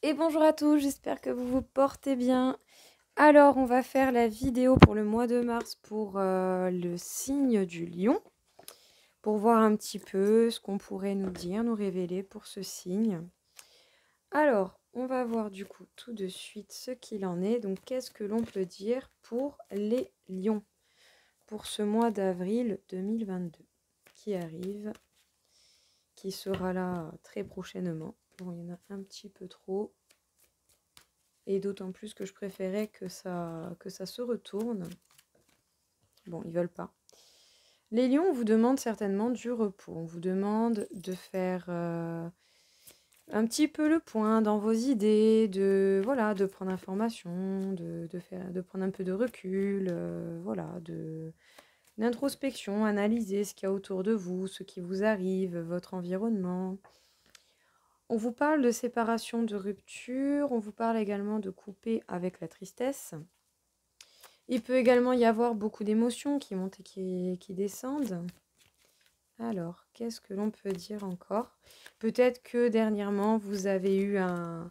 Et bonjour à tous, j'espère que vous vous portez bien. Alors, on va faire la vidéo pour le mois de mars pour le signe du lion, pour voir un petit peu ce qu'on pourrait nous dire, nous révéler pour ce signe. Alors, on va voir du coup tout de suite ce qu'il en est. Donc, qu'est-ce que l'on peut dire pour les lions pour ce mois d'avril 2022 qui arrive, qui sera là très prochainement. Bon, il y en a un petit peu trop. Et d'autant plus que je préférais que ça se retourne. Bon, ils veulent pas. Les lions, on vous demande certainement du repos. On vous demande de faire un petit peu le point dans vos idées, de prendre information, de prendre un peu de recul, d'introspection, analyser ce qu'il y a autour de vous, ce qui vous arrive, votre environnement. On vous parle de séparation, de rupture. On vous parle également de couper avec la tristesse. Il peut également y avoir beaucoup d'émotions qui montent et qui descendent. Alors, qu'est-ce que l'on peut dire encore? Peut-être que dernièrement, vous avez eu à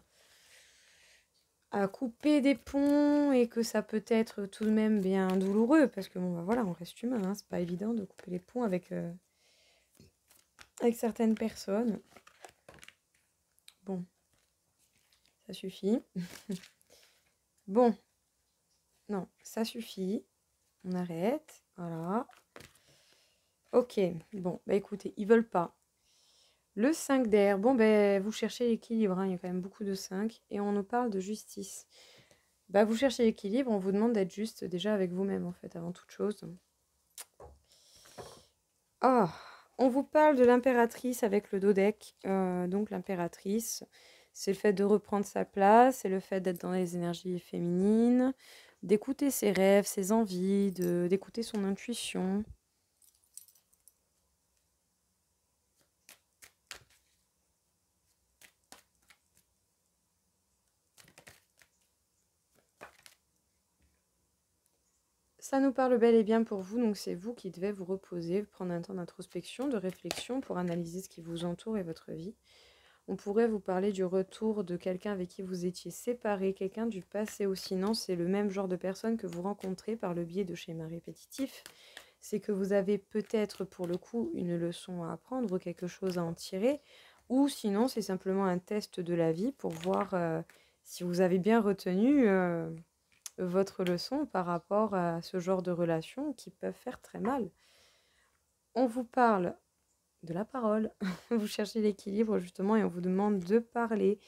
couper des ponts et que ça peut être tout de même bien douloureux parce que bon, bah voilà, on reste humain, hein, c'est pas évident de couper les ponts avec certaines personnes. Bon, ça suffit. Bon, non, ça suffit. On arrête. Voilà. Ok, bon, bah écoutez, ils veulent pas. Le 5 d'air, bon ben vous cherchez l'équilibre, hein, il y a quand même beaucoup de 5. Et on nous parle de justice. Bah vous cherchez l'équilibre, on vous demande d'être juste déjà avec vous-même en fait, avant toute chose. Ah, on vous parle de l'impératrice avec le dodeck. Donc l'impératrice, c'est le fait de reprendre sa place, c'est le fait d'être dans les énergies féminines, d'écouter ses rêves, ses envies, d'écouter son intuition. Ça nous parle bel et bien pour vous, donc c'est vous qui devez vous reposer, prendre un temps d'introspection, de réflexion pour analyser ce qui vous entoure et votre vie. On pourrait vous parler du retour de quelqu'un avec qui vous étiez séparé, quelqu'un du passé ou sinon c'est le même genre de personne que vous rencontrez par le biais de schémas répétitifs. C'est que vous avez peut-être pour le coup une leçon à apprendre ou quelque chose à en tirer, ou sinon c'est simplement un test de la vie pour voir si vous avez bien retenu votre leçon par rapport à ce genre de relations qui peuvent faire très mal. On vous parle de la parole, vous cherchez l'équilibre justement et on vous demande de parler.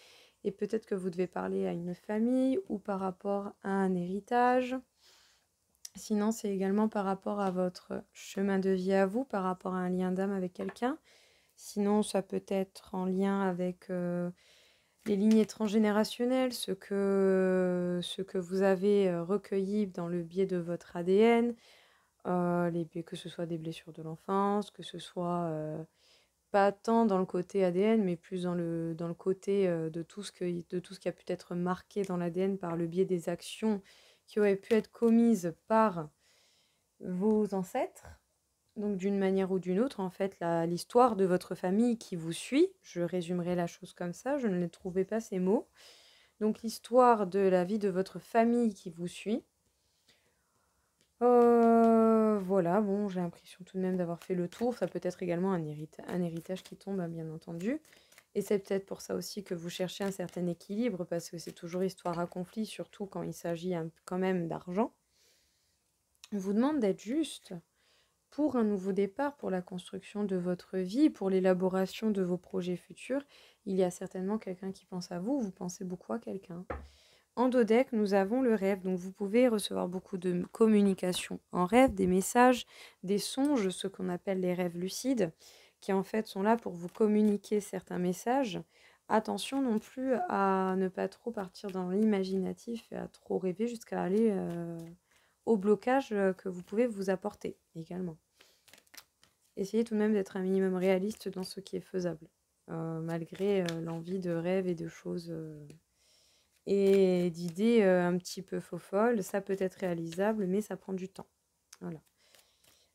Et peut-être que vous devez parler à une famille ou par rapport à un héritage. Sinon, c'est également par rapport à votre chemin de vie à vous, par rapport à un lien d'âme avec quelqu'un. Sinon, ça peut être en lien avec les lignées transgénérationnelles, ce que vous avez recueilli dans le biais de votre ADN, que ce soit des blessures de l'enfance, que ce soit pas tant dans le côté ADN, mais plus dans le côté de tout ce qui a pu être marqué dans l'ADN par le biais des actions qui auraient pu être commises par vos ancêtres. Donc d'une manière ou d'une autre, en fait, l'histoire de votre famille qui vous suit, je résumerai la chose comme ça, je ne trouvais pas ces mots. Donc l'histoire de la vie de votre famille qui vous suit. Voilà, bon, j'ai l'impression tout de même d'avoir fait le tour. Ça peut être également un héritage qui tombe, hein, bien entendu. Et c'est peut-être pour ça aussi que vous cherchez un certain équilibre, parce que c'est toujours histoire à conflit, surtout quand il s'agit quand même d'argent. On vous demande d'être juste pour un nouveau départ, pour la construction de votre vie, pour l'élaboration de vos projets futurs. Il y a certainement quelqu'un qui pense à vous, vous pensez beaucoup à quelqu'un. En dodeck, nous avons le rêve, donc vous pouvez recevoir beaucoup de communication en rêve, des messages, des songes, ce qu'on appelle les rêves lucides, qui en fait sont là pour vous communiquer certains messages. Attention non plus à ne pas trop partir dans l'imaginatif et à trop rêver jusqu'à aller au blocage que vous pouvez vous apporter également. Essayez tout de même d'être un minimum réaliste dans ce qui est faisable, malgré l'envie de rêve et de choses et d'idées un petit peu faux-folles. Ça peut être réalisable, mais ça prend du temps. Voilà.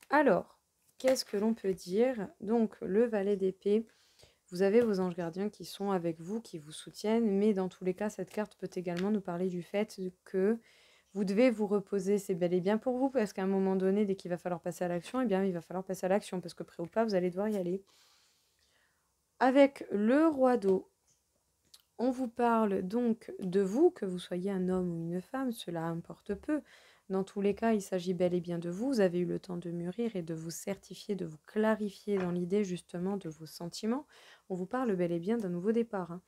Alors, qu'est-ce que l'on peut dire? Donc, le valet d'épée Vous avez vos anges gardiens qui sont avec vous, qui vous soutiennent, mais dans tous les cas, cette carte peut également nous parler du fait que vous devez vous reposer. C'est bel et bien pour vous, parce qu'à un moment donné, dès qu'il va falloir passer à l'action, eh bien, il va falloir passer à l'action, parce que prêt ou pas, vous allez devoir y aller. Avec le roi d'eau, on vous parle donc de vous, que vous soyez un homme ou une femme, cela importe peu. Dans tous les cas, il s'agit bel et bien de vous. Vous avez eu le temps de mûrir et de vous certifier, de vous clarifier dans l'idée justement de vos sentiments. On vous parle bel et bien d'un nouveau départ, hein.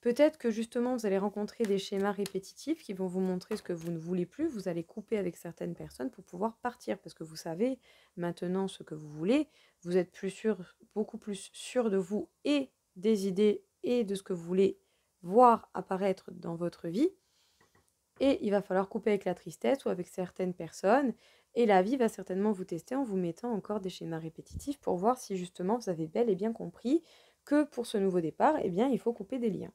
Peut-être que justement vous allez rencontrer des schémas répétitifs qui vont vous montrer ce que vous ne voulez plus. Vous allez couper avec certaines personnes pour pouvoir partir parce que vous savez maintenant ce que vous voulez. Vous êtes plus sûr, beaucoup plus sûr de vous et des idées et de ce que vous voulez voir apparaître dans votre vie. Et il va falloir couper avec la tristesse ou avec certaines personnes. Et la vie va certainement vous tester en vous mettant encore des schémas répétitifs pour voir si justement vous avez bel et bien compris que pour ce nouveau départ, eh bien, il faut couper des liens.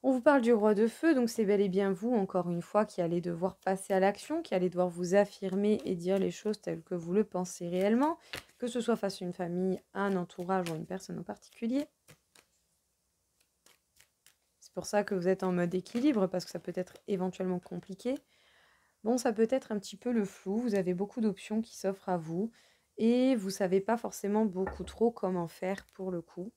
On vous parle du roi de feu, donc c'est bel et bien vous, encore une fois, qui allez devoir passer à l'action, qui allez devoir vous affirmer et dire les choses telles que vous le pensez réellement, que ce soit face à une famille, à un entourage ou à une personne en particulier. C'est pour ça que vous êtes en mode équilibre, parce que ça peut être éventuellement compliqué. Bon, ça peut être un petit peu le flou, vous avez beaucoup d'options qui s'offrent à vous, et vous ne savez pas forcément beaucoup trop comment faire pour le coup.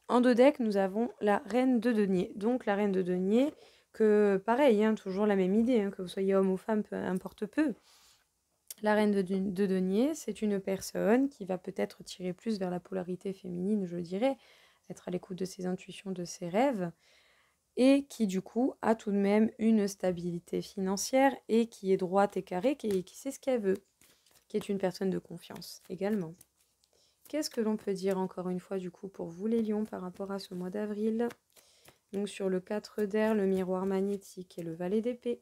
En deux decks, nous avons la reine de denier. Donc la reine de denier, que pareil, hein, toujours la même idée, hein, que vous soyez homme ou femme, peu importe peu. La reine de denier, c'est une personne qui va peut-être tirer plus vers la polarité féminine, je dirais, être à l'écoute de ses intuitions, de ses rêves, et qui du coup a tout de même une stabilité financière et qui est droite et carrée, qui sait ce qu'elle veut, qui est une personne de confiance également. Qu'est-ce que l'on peut dire encore une fois du coup pour vous les lions par rapport à ce mois d'avril? Donc sur le 4 d'air, le miroir magnétique et le valet d'épée.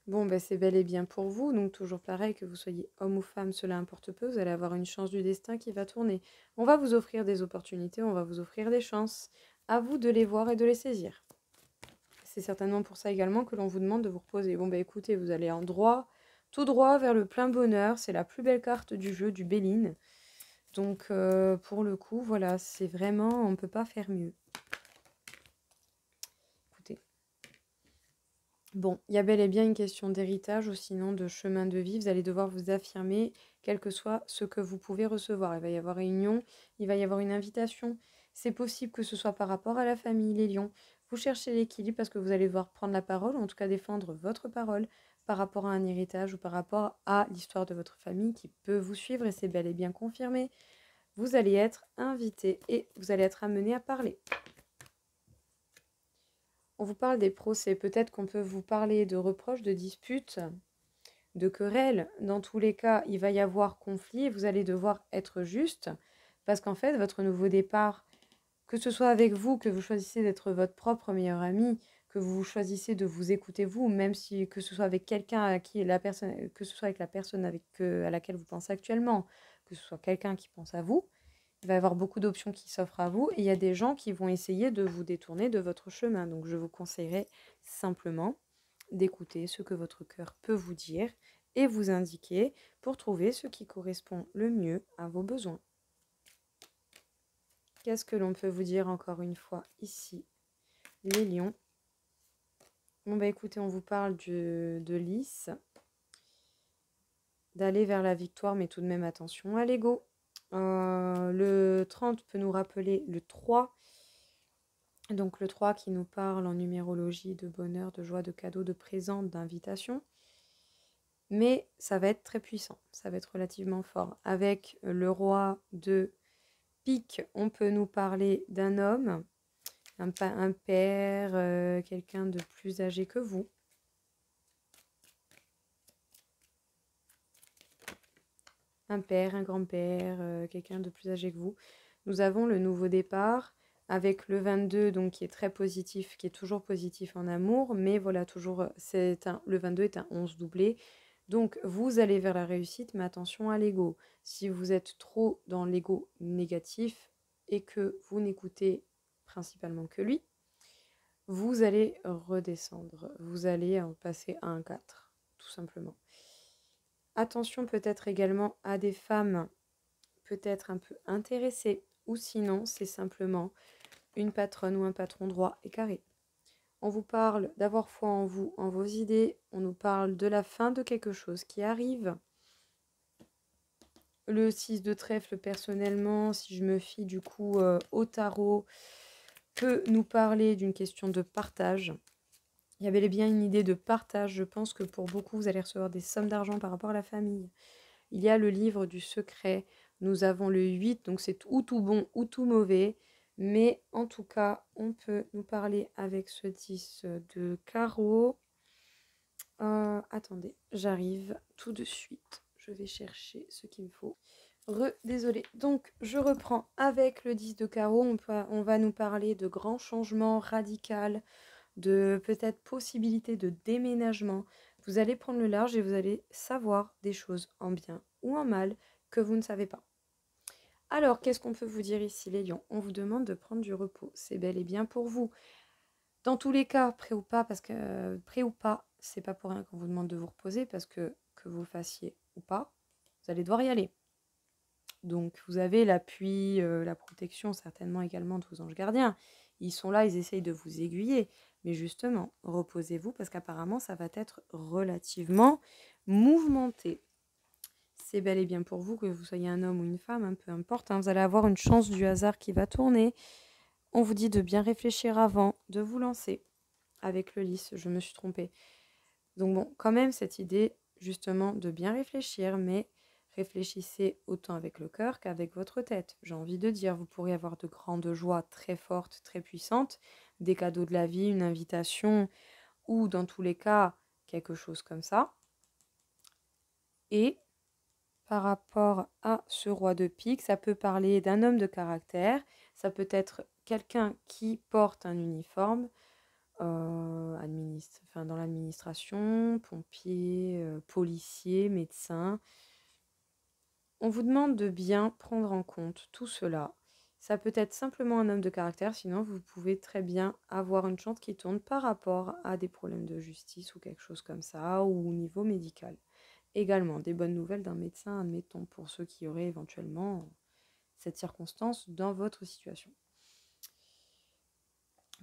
Bon, ben c'est bel et bien pour vous. Donc toujours pareil, que vous soyez homme ou femme, cela importe peu. Vous allez avoir une chance du destin qui va tourner. On va vous offrir des opportunités, on va vous offrir des chances. À vous de les voir et de les saisir. C'est certainement pour ça également que l'on vous demande de vous reposer. Bon, ben écoutez, vous allez en droit, tout droit vers le plein bonheur. C'est la plus belle carte du jeu, du Béline. Donc pour le coup, voilà, c'est vraiment, on ne peut pas faire mieux. Écoutez. Bon, il y a bel et bien une question d'héritage ou sinon de chemin de vie. Vous allez devoir vous affirmer, quel que soit ce que vous pouvez recevoir. Il va y avoir une union, il va y avoir une invitation. C'est possible que ce soit par rapport à la famille, les lions. Vous cherchez l'équilibre parce que vous allez devoir prendre la parole, ou en tout cas défendre votre parole par rapport à un héritage ou par rapport à l'histoire de votre famille qui peut vous suivre et c'est bel et bien confirmé. Vous allez être invité et vous allez être amené à parler. On vous parle des procès. Peut-être qu'on peut vous parler de reproches, de disputes, de querelles. Dans tous les cas, il va y avoir conflit et vous allez devoir être juste parce qu'en fait, votre nouveau départ, que ce soit avec vous, que vous choisissez d'être votre propre meilleur ami, que vous choisissez de vous écouter vous, même si que ce soit avec quelqu'un à qui la personne, que ce soit avec la personne à laquelle vous pensez actuellement, que ce soit quelqu'un qui pense à vous, il va y avoir beaucoup d'options qui s'offrent à vous et il y a des gens qui vont essayer de vous détourner de votre chemin. Donc je vous conseillerais simplement d'écouter ce que votre cœur peut vous dire et vous indiquer pour trouver ce qui correspond le mieux à vos besoins. Qu'est-ce que l'on peut vous dire encore une fois ici, les lions? Bon bah écoutez, on vous parle de Lys, d'aller vers la victoire, mais tout de même attention à l'ego. Le 30 peut nous rappeler le 3. Donc le 3 qui nous parle en numérologie de bonheur, de joie, de cadeaux, de présents, d'invitation. Mais ça va être très puissant, ça va être relativement fort. Avec le roi de pique, on peut nous parler d'un homme, un père, quelqu'un de plus âgé que vous. Un père, un grand-père, quelqu'un de plus âgé que vous. Nous avons le nouveau départ avec le 22, donc qui est très positif, qui est toujours positif en amour, mais voilà, toujours, le 22 est un 11 doublé. Donc, vous allez vers la réussite, mais attention à l'ego. Si vous êtes trop dans l'ego négatif et que vous n'écoutez principalement que lui, vous allez redescendre. Vous allez passer à un 4, tout simplement. Attention peut-être également à des femmes peut-être un peu intéressé, ou sinon c'est simplement une patronne ou un patron droit et carré. On vous parle d'avoir foi en vous, en vos idées, on nous parle de la fin de quelque chose qui arrive. Le 6 de trèfle, personnellement, si je me fie du coup au tarot, peut nous parler d'une question de partage. Il y avait bien une idée de partage. Je pense que pour beaucoup, vous allez recevoir des sommes d'argent par rapport à la famille. Il y a le livre du secret. Nous avons le 8, donc c'est ou tout bon ou tout mauvais. Mais en tout cas, on peut nous parler avec ce 10 de carreau. Attendez, j'arrive tout de suite. Je vais chercher ce qu'il me faut. Désolée. Donc, je reprends avec le 10 de carreau. On va nous parler de grands changements radicaux, de peut-être possibilité de déménagement. Vous allez prendre le large et vous allez savoir des choses en bien ou en mal que vous ne savez pas. Alors, qu'est-ce qu'on peut vous dire ici, les lions? On vous demande de prendre du repos. C'est bel et bien pour vous. Dans tous les cas, prêt ou pas, parce que prêt ou pas, c'est pas pour rien qu'on vous demande de vous reposer, parce que vous le fassiez ou pas, vous allez devoir y aller. Donc vous avez l'appui, la protection certainement également de vos anges gardiens. Ils sont là, ils essayent de vous aiguiller. Mais justement, reposez-vous parce qu'apparemment ça va être relativement mouvementé. C'est bel et bien pour vous, que vous soyez un homme ou une femme, hein, peu importe. Vous allez avoir une chance du hasard qui va tourner. On vous dit de bien réfléchir avant de vous lancer. Avec le lys, je me suis trompée. Donc bon, quand même cette idée justement de bien réfléchir, mais réfléchissez autant avec le cœur qu'avec votre tête. J'ai envie de dire, vous pourrez avoir de grandes joies très fortes, très puissantes, des cadeaux de la vie, une invitation, ou dans tous les cas, quelque chose comme ça. Et par rapport à ce roi de pique, ça peut parler d'un homme de caractère, ça peut être quelqu'un qui porte un uniforme, dans l'administration, pompier, policier, médecin. On vous demande de bien prendre en compte tout cela. Ça peut être simplement un homme de caractère, sinon vous pouvez très bien avoir une chance qui tourne par rapport à des problèmes de justice ou quelque chose comme ça, ou au niveau médical. Également, des bonnes nouvelles d'un médecin, admettons, pour ceux qui auraient éventuellement cette circonstance dans votre situation.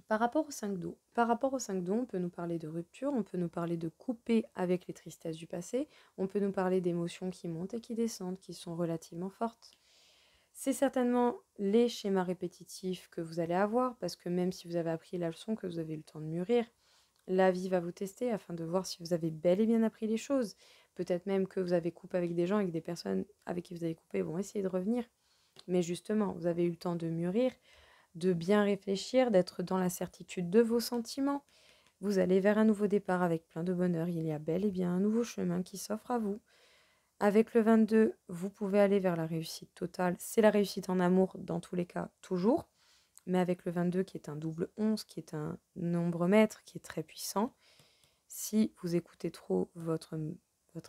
Par rapport au 5 d'eau, on peut nous parler de rupture, on peut nous parler de couper avec les tristesses du passé, on peut nous parler d'émotions qui montent et qui descendent, qui sont relativement fortes. C'est certainement les schémas répétitifs que vous allez avoir, parce que même si vous avez appris la leçon, que vous avez eu le temps de mûrir, la vie va vous tester afin de voir si vous avez bel et bien appris les choses. Peut-être même que vous avez coupé avec des gens et que des personnes avec qui vous avez coupé vont essayer de revenir. Mais justement, vous avez eu le temps de mûrir, de bien réfléchir, d'être dans la certitude de vos sentiments. Vous allez vers un nouveau départ avec plein de bonheur. Il y a bel et bien un nouveau chemin qui s'offre à vous. Avec le 22, vous pouvez aller vers la réussite totale. C'est la réussite en amour dans tous les cas, toujours. Mais avec le 22 qui est un double 11, qui est un nombre maître, qui est très puissant, si vous écoutez trop votre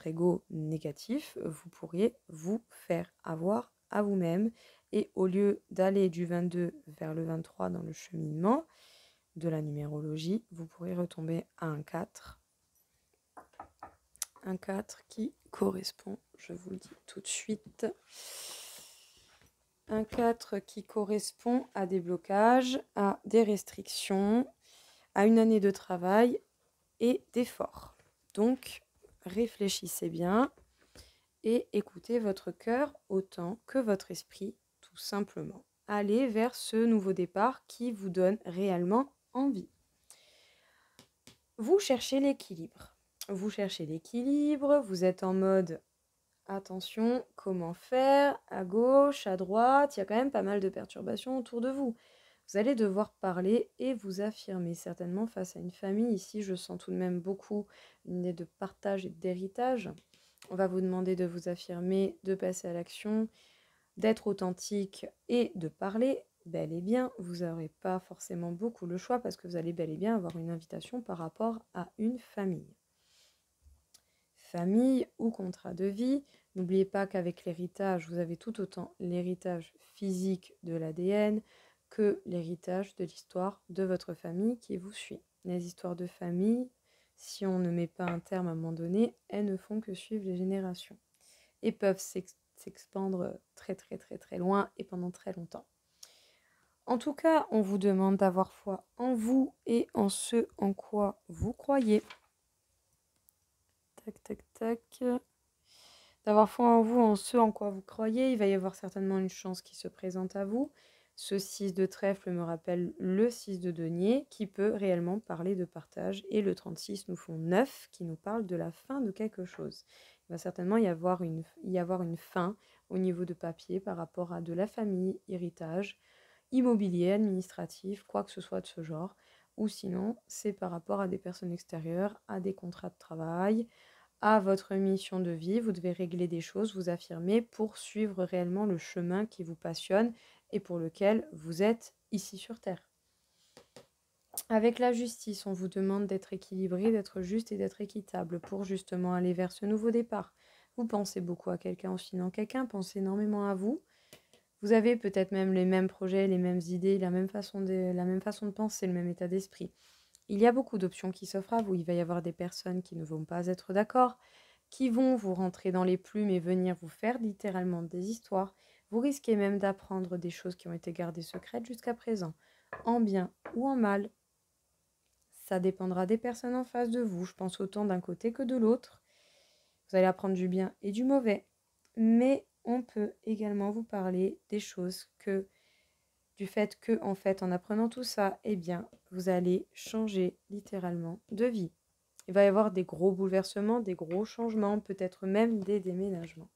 ego négatif, vous pourriez vous faire avoir à vous-même. Et au lieu d'aller du 22 vers le 23 dans le cheminement de la numérologie, vous pourrez retomber à un 4. Un 4 qui correspond, je vous le dis tout de suite, un 4 qui correspond à des blocages, à des restrictions, à une année de travail et d'effort. Donc, réfléchissez bien et écoutez votre cœur autant que votre esprit, tout simplement. Allez vers ce nouveau départ qui vous donne réellement envie. Vous cherchez l'équilibre. Vous cherchez l'équilibre, vous êtes en mode attention, comment faire, à gauche, à droite, il y a quand même pas mal de perturbations autour de vous. Vous allez devoir parler et vous affirmer certainement face à une famille. Ici, je sens tout de même beaucoup une idée de partage et d'héritage. On va vous demander de vous affirmer, de passer à l'action, d'être authentique et de parler. Bel et bien, vous n'aurez pas forcément beaucoup le choix parce que vous allez bel et bien avoir une invitation par rapport à une famille. Famille ou contrat de vie. N'oubliez pas qu'avec l'héritage, vous avez tout autant l'héritage physique de l'ADN que l'héritage de l'histoire de votre famille qui vous suit. Les histoires de famille, si on ne met pas un terme à un moment donné, elles ne font que suivre les générations et peuvent s'expandre très très très très loin et pendant très longtemps. En tout cas, on vous demande d'avoir foi en vous et en ce en quoi vous croyez. Tac, tac, tac. D'avoir foi en vous, en ce en quoi vous croyez. Il va y avoir certainement une chance qui se présente à vous. Ce 6 de trèfle me rappelle le 6 de denier qui peut réellement parler de partage. Et le 36 nous font 9 qui nous parle de la fin de quelque chose. Il va certainement y avoir une fin au niveau de papier par rapport à de la famille, héritage, immobilier, administratif, quoi que ce soit de ce genre. Ou sinon, c'est par rapport à des personnes extérieures, à des contrats de travail, à votre mission de vie. Vous devez régler des choses, vous affirmer pour suivre réellement le chemin qui vous passionne et pour lequel vous êtes ici sur Terre. Avec la justice, on vous demande d'être équilibré, d'être juste et d'être équitable pour justement aller vers ce nouveau départ. Vous pensez beaucoup à quelqu'un en signant quelqu'un, pensez énormément à vous. Vous avez peut-être même les mêmes projets, les mêmes idées, la même façon de penser, le même état d'esprit. Il y a beaucoup d'options qui s'offrent à vous. Il va y avoir des personnes qui ne vont pas être d'accord, qui vont vous rentrer dans les plumes et venir vous faire littéralement des histoires. Vous risquez même d'apprendre des choses qui ont été gardées secrètes jusqu'à présent, en bien ou en mal. Ça dépendra des personnes en face de vous. Je pense autant d'un côté que de l'autre. Vous allez apprendre du bien et du mauvais. Mais on peut également vous parler des choses du fait que, en fait, en apprenant tout ça, eh bien, vous allez changer littéralement de vie. Il va y avoir des gros bouleversements, des gros changements, peut-être même des déménagements.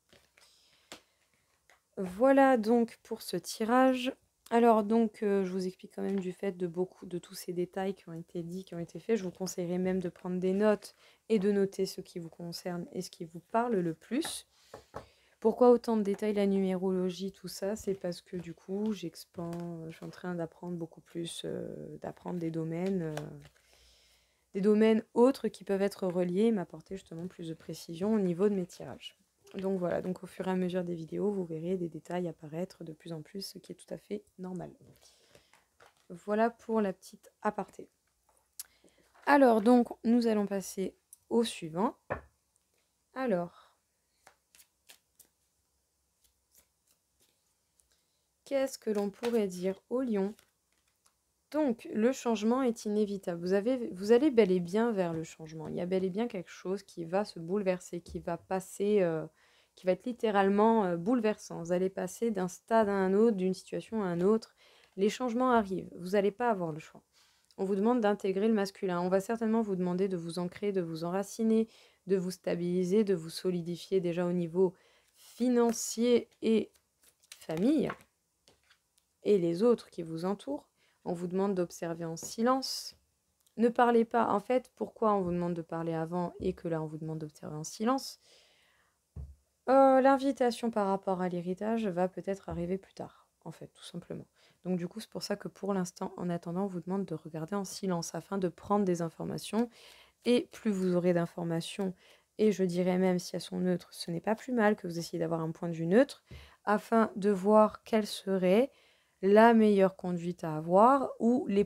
Voilà donc pour ce tirage. Alors donc, je vous explique quand même du fait de tous ces détails qui ont été dits, qui ont été faits. Je vous conseillerais même de prendre des notes et de noter ce qui vous concerne et ce qui vous parle le plus. Pourquoi autant de détails, la numérologie, tout ça? C'est parce que du coup, je suis en train d'apprendre beaucoup plus, d'apprendre des domaines autres qui peuvent être reliés et m'apporter justement plus de précision au niveau de mes tirages. Donc voilà, donc au fur et à mesure des vidéos, vous verrez des détails apparaître de plus en plus, ce qui est tout à fait normal. Voilà pour la petite aparté. Alors donc, nous allons passer au suivant. Alors, qu'est-ce que l'on pourrait dire au lion? Donc, le changement est inévitable. Vous allez bel et bien vers le changement. Il y a bel et bien quelque chose qui va se bouleverser, qui va passer, qui va être littéralement bouleversant. Vous allez passer d'un stade à un autre, d'une situation à un autre. Les changements arrivent. Vous n'allez pas avoir le choix. On vous demande d'intégrer le masculin. On va certainement vous demander de vous ancrer, de vous enraciner, de vous stabiliser, de vous solidifier déjà au niveau financier et famille et les autres qui vous entourent. On vous demande d'observer en silence. Ne parlez pas. En fait, pourquoi on vous demande de parler avant et que là, on vous demande d'observer en silence? L'invitation par rapport à l'héritage va peut-être arriver plus tard, en fait, tout simplement. Donc du coup, c'est pour ça que pour l'instant, en attendant, on vous demande de regarder en silence afin de prendre des informations. Et plus vous aurez d'informations, et je dirais même si elles sont neutres, ce n'est pas plus mal que vous essayez d'avoir un point de vue neutre, afin de voir quelle serait la meilleure conduite à avoir ou les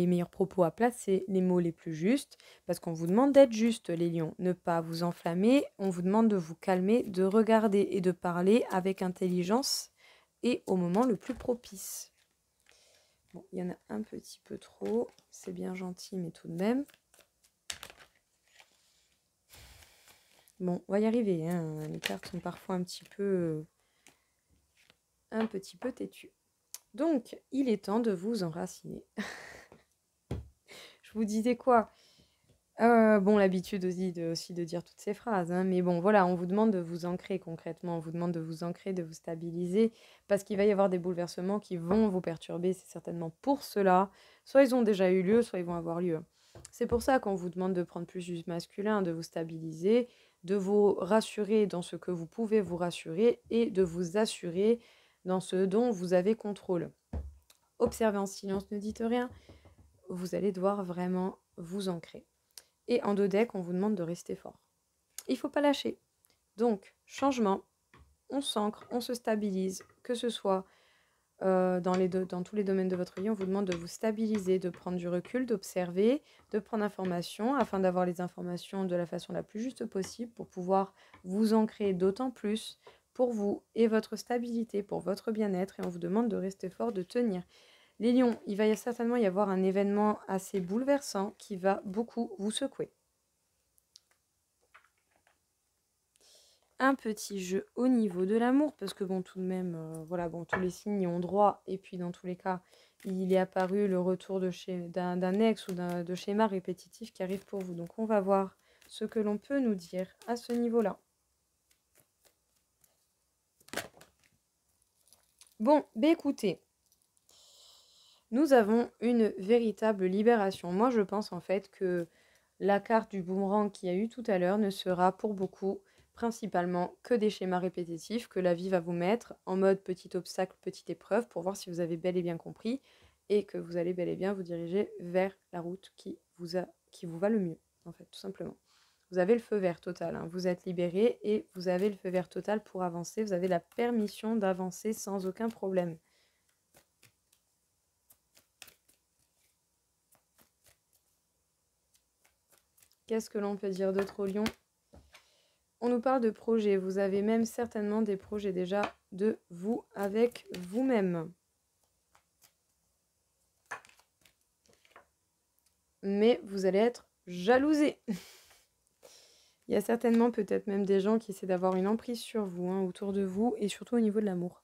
meilleurs propos à placer, les mots les plus justes, parce qu'on vous demande d'être juste, les lions, ne pas vous enflammer, on vous demande de vous calmer, de regarder et de parler avec intelligence et au moment le plus propice. Bon, il y en a un petit peu trop, c'est bien gentil, mais tout de même. Bon, on va y arriver, hein. Les cartes sont parfois un petit peu têtues. Donc, il est temps de vous enraciner. Je vous disais quoi? Bon, l'habitude aussi de dire toutes ces phrases, hein, mais bon, voilà, on vous demande de vous ancrer concrètement, on vous demande de vous ancrer, de vous stabiliser, parce qu'il va y avoir des bouleversements qui vont vous perturber, c'est certainement pour cela. Soit ils ont déjà eu lieu, soit ils vont avoir lieu. C'est pour ça qu'on vous demande de prendre plus du masculin, de vous stabiliser, de vous rassurer dans ce que vous pouvez vous rassurer et de vous assurer dans ce dont vous avez contrôle. Observez en silence, ne dites rien. Vous allez devoir vraiment vous ancrer. Et en 2 decks, on vous demande de rester fort. Il ne faut pas lâcher. Donc, changement, on s'ancre, on se stabilise, que ce soit dans tous les domaines de votre vie, on vous demande de vous stabiliser, de prendre du recul, d'observer, de prendre information afin d'avoir les informations de la façon la plus juste possible pour pouvoir vous ancrer d'autant plus pour vous et votre stabilité, pour votre bien-être. Et on vous demande de rester fort, de tenir. Les lions, il va certainement y avoir un événement assez bouleversant qui va beaucoup vous secouer. Un petit jeu au niveau de l'amour, parce que bon, tout de même, voilà, bon, tous les signes y ont droit, et puis dans tous les cas, il est apparu le retour d'un ex ou de schéma répétitif qui arrive pour vous. Donc on va voir ce que l'on peut nous dire à ce niveau-là. Bon, bah écoutez, nous avons une véritable libération. Moi, je pense en fait que la carte du boomerang qu'il y a eu tout à l'heure ne sera pour beaucoup principalement que des schémas répétitifs que la vie va vous mettre en mode petit obstacle, petite épreuve pour voir si vous avez bel et bien compris et que vous allez bel et bien vous diriger vers la route qui vous va le mieux, en fait, tout simplement. Vous avez le feu vert total, hein. Vous êtes libéré et vous avez le feu vert total pour avancer. Vous avez la permission d'avancer sans aucun problème. Qu'est-ce que l'on peut dire d'autre au lion? On nous parle de projets. Vous avez même certainement des projets déjà de vous avec vous-même. Mais vous allez être jalousé. Il y a certainement peut-être même des gens qui essaient d'avoir une emprise sur vous, hein, autour de vous, et surtout au niveau de l'amour.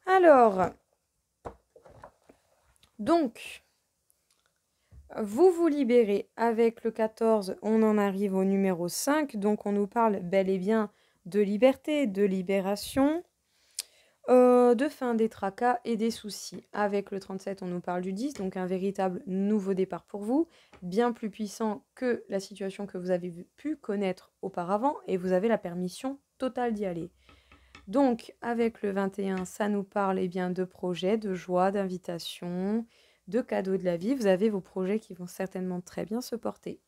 Alors, donc, vous vous libérez avec le 14, on en arrive au numéro 5, donc on nous parle bel et bien de liberté, de libération, de fin des tracas et des soucis. Avec le 37, on nous parle du 10, donc un véritable nouveau départ pour vous, bien plus puissant que la situation que vous avez pu connaître auparavant, et vous avez la permission totale d'y aller. Donc, avec le 21, ça nous parle bien de projets, de joie, d'invitation, de cadeaux de la vie. Vous avez vos projets qui vont certainement très bien se porter.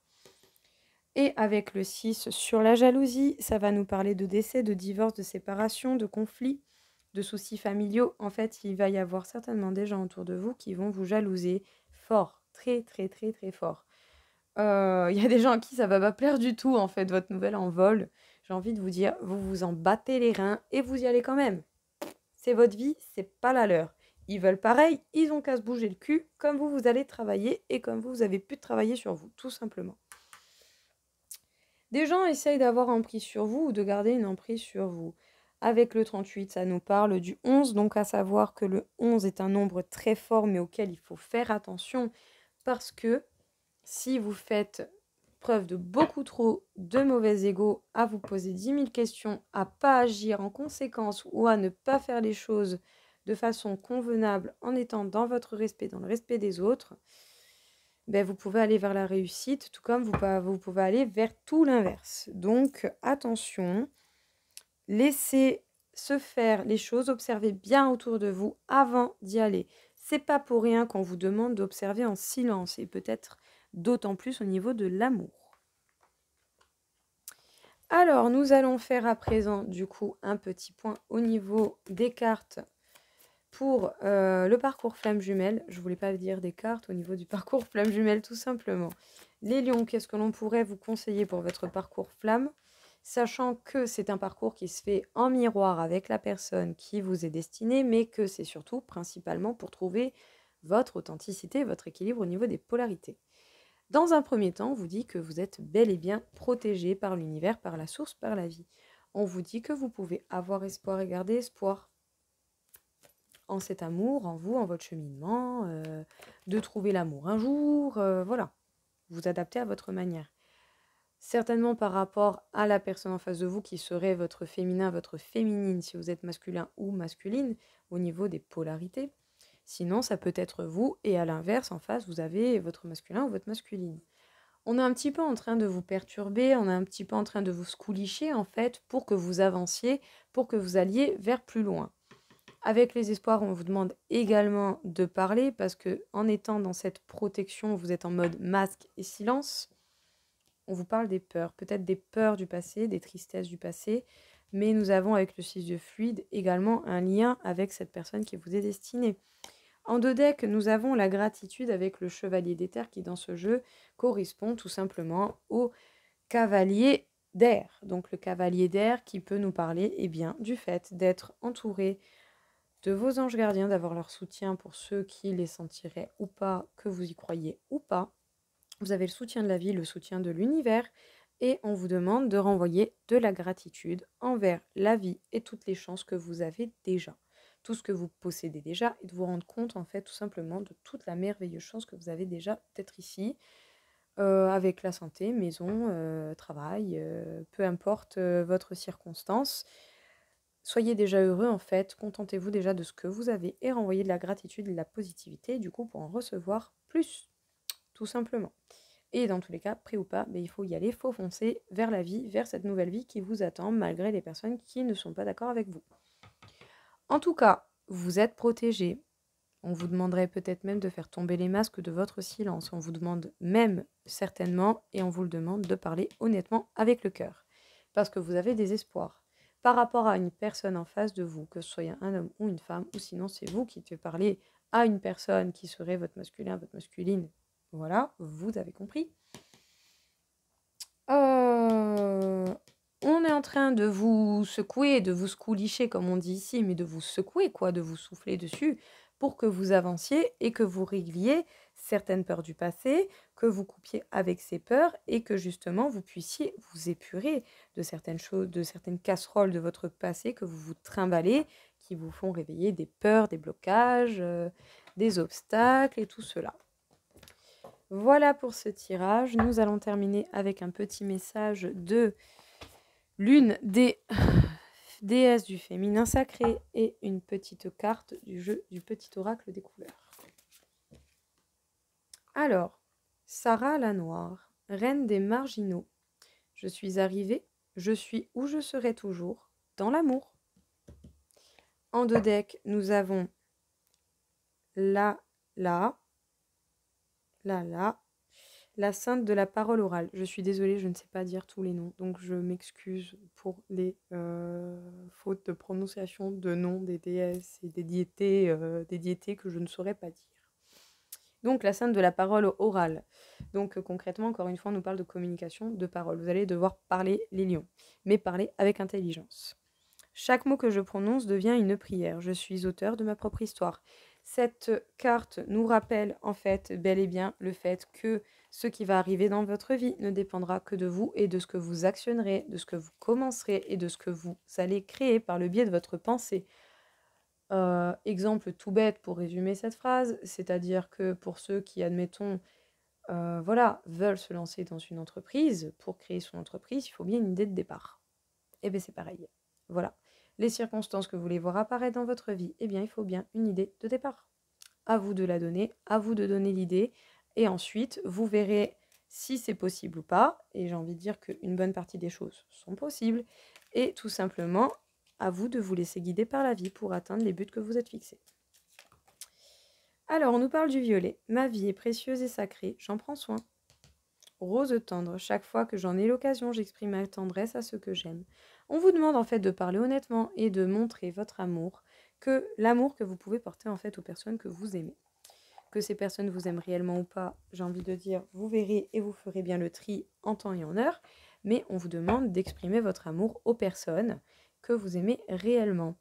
Et avec le 6, sur la jalousie, ça va nous parler de décès, de divorce, de séparation, de conflits, de soucis familiaux. En fait, il va y avoir certainement des gens autour de vous qui vont vous jalouser fort, très, très, très, très fort. Il y a des gens à qui ça va pas plaire du tout, en fait, votre nouvelle en vol. J'ai envie de vous dire, vous vous en battez les reins et vous y allez quand même. C'est votre vie, c'est pas la leur. Ils veulent pareil, ils ont qu'à se bouger le cul, comme vous allez travailler et comme vous avez pu travailler sur vous, tout simplement. Des gens essayent d'avoir emprise sur vous ou de garder une emprise sur vous. Avec le 38, ça nous parle du 11, donc à savoir que le 11 est un nombre très fort mais auquel il faut faire attention parce que si vous faites preuve de beaucoup trop de mauvais ego, à vous poser 10 000 questions, à pas agir en conséquence ou à ne pas faire les choses de façon convenable en étant dans votre respect, dans le respect des autres, ben vous pouvez aller vers la réussite, tout comme vous pouvez aller vers tout l'inverse. Donc attention, laissez se faire les choses, observez bien autour de vous avant d'y aller. C'est pas pour rien qu'on vous demande d'observer en silence et peut-être d'autant plus au niveau de l'amour. Alors, nous allons faire à présent, du coup, un petit point au niveau des cartes pour le parcours flamme jumelle. Je ne voulais pas dire des cartes au niveau du parcours flamme jumelle, tout simplement. Les lions, qu'est-ce que l'on pourrait vous conseiller pour votre parcours flamme? Sachant que c'est un parcours qui se fait en miroir avec la personne qui vous est destinée, mais que c'est surtout principalement pour trouver votre authenticité, votre équilibre au niveau des polarités. Dans un premier temps, on vous dit que vous êtes bel et bien protégé par l'univers, par la source, par la vie. On vous dit que vous pouvez avoir espoir et garder espoir en cet amour, en vous, en votre cheminement, de trouver l'amour un jour, voilà. Vous adaptez à votre manière. Certainement par rapport à la personne en face de vous qui serait votre féminin, votre féminine, si vous êtes masculin ou masculine, au niveau des polarités. Sinon, ça peut être vous, et à l'inverse, en face, vous avez votre masculin ou votre masculine. On est un petit peu en train de vous perturber, on est un petit peu en train de vous scoulicher, en fait, pour que vous avanciez, pour que vous alliez vers plus loin. Avec les espoirs, on vous demande également de parler, parce que en étant dans cette protection, vous êtes en mode masque et silence. On vous parle des peurs, peut-être des peurs du passé, des tristesses du passé, Mais nous avons avec le 6 de fluide également un lien avec cette personne qui vous est destinée. En 2 decks, nous avons la gratitude avec le chevalier d'éther qui dans ce jeu correspond tout simplement au cavalier d'air. Donc le cavalier d'air qui peut nous parler bien, du fait d'être entouré de vos anges gardiens, d'avoir leur soutien pour ceux qui les sentiraient ou pas, que vous y croyez ou pas. Vous avez le soutien de la vie, le soutien de l'univers, et on vous demande de renvoyer de la gratitude envers la vie et toutes les chances que vous avez déjà, tout ce que vous possédez déjà, et de vous rendre compte en fait tout simplement de toute la merveilleuse chance que vous avez déjà d'être ici, avec la santé, maison, travail, peu importe votre circonstance. Soyez déjà heureux en fait, contentez-vous déjà de ce que vous avez et renvoyez de la gratitude et de la positivité du coup pour en recevoir plus, tout simplement. Et dans tous les cas, prêt ou pas, il faut y aller, il faut foncer vers la vie, vers cette nouvelle vie qui vous attend, malgré les personnes qui ne sont pas d'accord avec vous. En tout cas, vous êtes protégés. On vous demanderait peut-être même de faire tomber les masques de votre silence. On vous demande même, certainement, et on vous le demande, de parler honnêtement avec le cœur. Parce que vous avez des espoirs. Par rapport à une personne en face de vous, que ce soit un homme ou une femme, ou sinon c'est vous qui devez parler à une personne qui serait votre masculin, votre masculine. Voilà, vous avez compris. On est en train de vous secouer, de vous scoulicher comme on dit ici, mais de vous secouer quoi, de vous souffler dessus pour que vous avanciez et que vous régliez certaines peurs du passé, que vous coupiez avec ces peurs et que justement vous puissiez vous épurer de certaines choses, de certaines casseroles de votre passé que vous vous trimballez, qui vous font réveiller des peurs, des blocages, des obstacles et tout cela. Voilà pour ce tirage. Nous allons terminer avec un petit message de l'une des déesses du féminin sacré et une petite carte du jeu du petit oracle des couleurs. Alors, Sarah la Noire, reine des marginaux. Je suis arrivée, je suis où je serai toujours, dans l'amour. En 2 decks, nous avons la sainte de la parole orale. Je suis désolée, je ne sais pas dire tous les noms, donc je m'excuse pour les fautes de prononciation de noms des déesses et des diétés que je ne saurais pas dire. Donc la sainte de la parole orale. Donc concrètement, encore une fois, on nous parle de communication, de parole. Vous allez devoir parler les lions, mais parler avec intelligence. Chaque mot que je prononce devient une prière. Je suis auteur de ma propre histoire. Cette carte nous rappelle en fait bel et bien le fait que ce qui va arriver dans votre vie ne dépendra que de vous et de ce que vous actionnerez, de ce que vous commencerez et de ce que vous allez créer par le biais de votre pensée. Exemple tout bête pour résumer cette phrase, c'est-à-dire que pour ceux qui, admettons, veulent se lancer dans une entreprise, pour créer son entreprise, il faut bien une idée de départ. Et bien c'est pareil. Voilà. Les circonstances que vous voulez voir apparaître dans votre vie, eh bien il faut bien une idée de départ. À vous de la donner, à vous de donner l'idée, et ensuite vous verrez si c'est possible ou pas, et j'ai envie de dire qu'une bonne partie des choses sont possibles, et tout simplement, à vous de vous laisser guider par la vie pour atteindre les buts que vous êtes fixés. Alors, on nous parle du violet. Ma vie est précieuse et sacrée, j'en prends soin. Rose tendre, chaque fois que j'en ai l'occasion, j'exprime ma tendresse à ceux que j'aime. On vous demande en fait de parler honnêtement et de montrer votre amour, que l'amour que vous pouvez porter en fait aux personnes que vous aimez. Que ces personnes vous aiment réellement ou pas, j'ai envie de dire, vous verrez et vous ferez bien le tri en temps et en heure, mais on vous demande d'exprimer votre amour aux personnes que vous aimez réellement.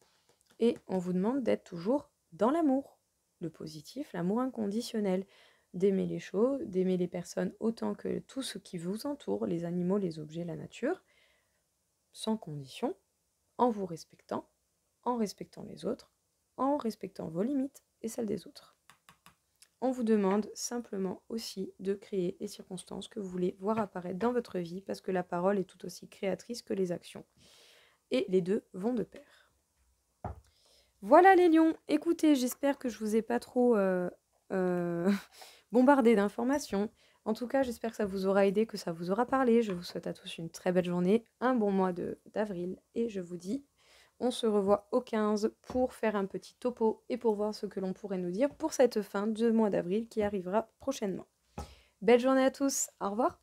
Et on vous demande d'être toujours dans l'amour, le positif, l'amour inconditionnel, d'aimer les choses, d'aimer les personnes autant que tout ce qui vous entoure, les animaux, les objets, la nature, sans condition, en vous respectant, en respectant les autres, en respectant vos limites et celles des autres. On vous demande simplement aussi de créer les circonstances que vous voulez voir apparaître dans votre vie parce que la parole est tout aussi créatrice que les actions. Et les deux vont de pair. Voilà les lions, écoutez, j'espère que je vous ai pas trop bombardé d'informations. En tout cas, j'espère que ça vous aura aidé, que ça vous aura parlé. Je vous souhaite à tous une très belle journée, un bon mois d'avril et je vous dis, on se revoit au 15 pour faire un petit topo et pour voir ce que l'on pourrait nous dire pour cette fin de mois d'avril qui arrivera prochainement. Belle journée à tous, au revoir.